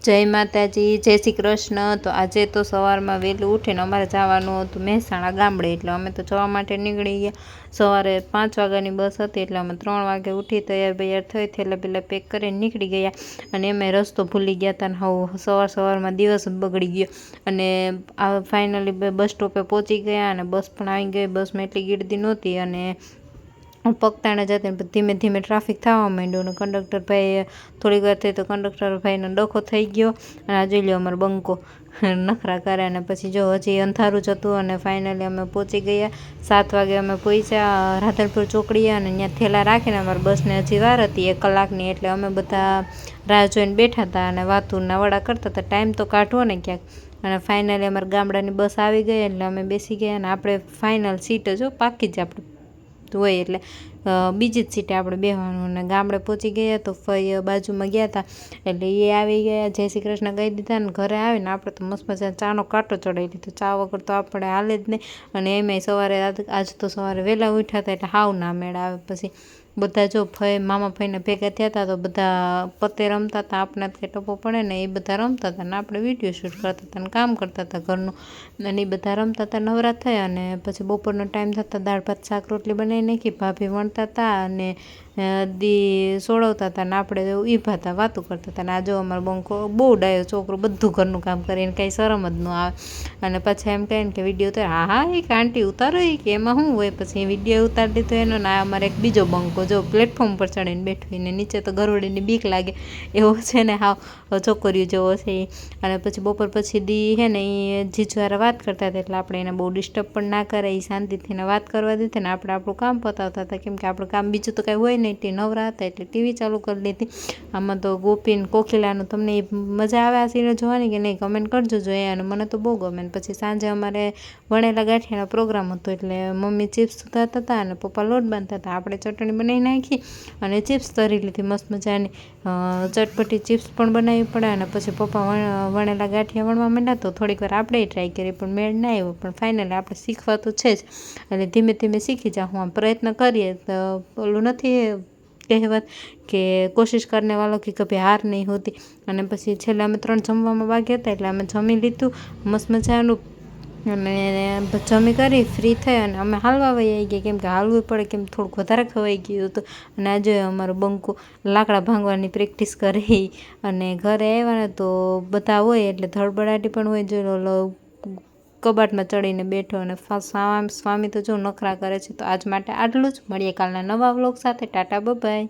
જય માતાજી, જય શ્રી કૃષ્ણ। તો આજે તો સવારમાં વહેલું ઉઠીને અમારે જવાનું હતું મહેસાણા ગામડે, એટલે અમે તો જવા માટે નીકળી ગયા। સવારે 5 વાગ્યાની બસ હતી, એટલે અમે 3 વાગે ઉઠી તૈયાર બૈયાર થઈ થેલા પેલા પેક કરીને નીકળી ગયા। અને અમે રસ્તો ભૂલી ગયા હતા ને હવે સવારમાં દિવસ બગડી ગયો। અને ફાઇનલી બસ સ્ટોપે પહોંચી ગયા અને બસ પણ આવી ગઈ। બસમાં એટલી ગીર્દી નહોતી અને પગતાણે જતી ધીમે ધીમે ટ્રાફિક થવા માંડ્યું અને કંડક્ટર ભાઈ થોડીક વાર થઈ તો કંડક્ટર ભાઈનો ડખો થઈ ગયો અને આ જોઈ લો અમારો બંકો નખરા કરે। અને પછી જો હજી અંધારું જ હતું અને ફાઇનલી અમે પહોંચી ગયા। 7 વાગે અમે પહોંચ્યા રાધનપુર ચોકડીએ અને ત્યાં થેલા રાખીને અમારી બસને હજી વાર હતી 1 કલાકની, એટલે અમે બધા રાહ જોઈને બેઠા હતા અને વાતુરના વડા કરતા હતા, ટાઈમ તો કાઢવો ને ક્યાંક। અને ફાઇનલી અમારા ગામડાની બસ આવી ગઈ એટલે અમે બેસી ગયા અને આપણે ફાઇનલ સીટ જ પાકી જ આપણે હોય એટલે બીજી જ સીટે આપણે બેસવાનું। અને ગામડે પહોંચી ગયા તો ફઈ બાજુમાં ગયા હતા એટલે એ આવી ગયા, જય શ્રી કૃષ્ણ કહી દીધા ને ઘરે આવીને આપણે તો મસ્ત મજા ચાનો કાંટો ચડાવી લીધો। ચા વગર તો આપણે હાલે જ નહીં। અને એમાંય સવારે આજ તો સવારે વહેલા ઉઠ્યા હતા એટલે હાવ ના મેળ આવે। પછી બધા જો ફઈ મામા ફઈને ભેગા થયા હતા તો બધા પત્તે રમતા હતા, આપણા કે ટપો પડે ને એ બધા રમતા હતા ને આપણે વિડીયો શૂટ કરતા હતા ને કામ કરતા હતા ઘરનું, અને એ બધા રમતા હતા નવરા થયા। અને પછી બપોરનો ટાઈમ થતાં દાળ ભાત શાક રોટલી બનાવી નાખી, ભાભી વણતા હતા અને દી સોળવતા હતા ને આપણે ઊભા હતા વાતું કરતા હતા। અને આ જો અમારો બંકો બહુ ડાયો છોકરો, બધું ઘરનું કામ કરીને કાંઈ શરમ જ ન આવે। અને પછી એમ કહે ને કે વિડીયો ઉતાર, હા હા એક આંટી ઉતારો એ કે એમાં શું હોય। પછી વિડીયો ઉતારી દીધો એનો ને આ અમારે એક બીજો બંકો જો પ્લેટફોર્મ પર ચડીને બેઠો એને નીચે તો ગરોડીની બીક લાગે એવો છે ને, હાવ છોકરીઓ જેવો છે એ। અને પછી બપોર પછી દી છે ને એ જીજવારા વાત કરતા હતા એટલે આપણે એને બહુ ડિસ્ટર્બ પણ ના કરે, એ શાંતિથી એને વાત કરવા દીધી ને આપણે આપણું કામ પતાવતા હતા, કેમ કે આપણું કામ બીજું તો કાંઈ હોય નહીં, તે નવરા હતા એટલે ટીવી ચાલુ કરી દીધી। આમાં તો ગોપીન કોકિલાનું તમને મજા આવે આ સિરિયલ જોવાની કે નહીં કમેન્ટ કરજો જોઈએ, અને મને તો બહુ ગમે। પછી સાંજે અમારે વણેલા ગાંઠિયાનો પ્રોગ્રામ હતો એટલે મમ્મી ચિપ્સ સુધારતા હતા અને પપ્પા લોટ બાંધતા હતા, આપણે ચટણી બનાવી નાખી અને ચિપ્સ તરી લીધી મસ્ત મજાની, ચટપટી ચિપ્સ પણ બનાવવી પડે। અને પછી પપ્પા વણેલા ગાંઠિયા વણવા માંડ્યા તો થોડીક વાર આપણે ટ્રાય કરી પણ મેળ ના આવ્યો, પણ ફાઇનલી આપણે શીખવા તો છે જ એટલે ધીમે ધીમે શીખી જાઉં। હું આમ પ્રયત્ન કરીએ તો ઓલું નથી કહેવત કે કોશિશ કરને વાલો કે કભી હાર નહીં હોતી। અને પછી છેલ્લે અમે 3 જમવામાં વાગ્યા હતા એટલે અમે જમી લીધું મસ્ત મજાનું અને જમી કરી ફ્રી થઈ અને અમે હાલવા વહી આવી ગયા, કેમ કે હાલવું પડે કેમ થોડુંક વધારે ખવાઈ ગયું હતું। અને આજે અમારો બંકો લાકડા ભાંગવાની પ્રેક્ટિસ કરી અને ઘરે આવ્યા ને તો બધા હોય એટલે ધડબડાટી પણ હોય, જો કબાટમાં ચડીને બેઠો અને સ્વામી તો જો નખરા કરે છે। તો આજ માટે આટલું જ, મળીએ કાલના નવા વ્લોગ સાથે, ટાટા બાય બાય।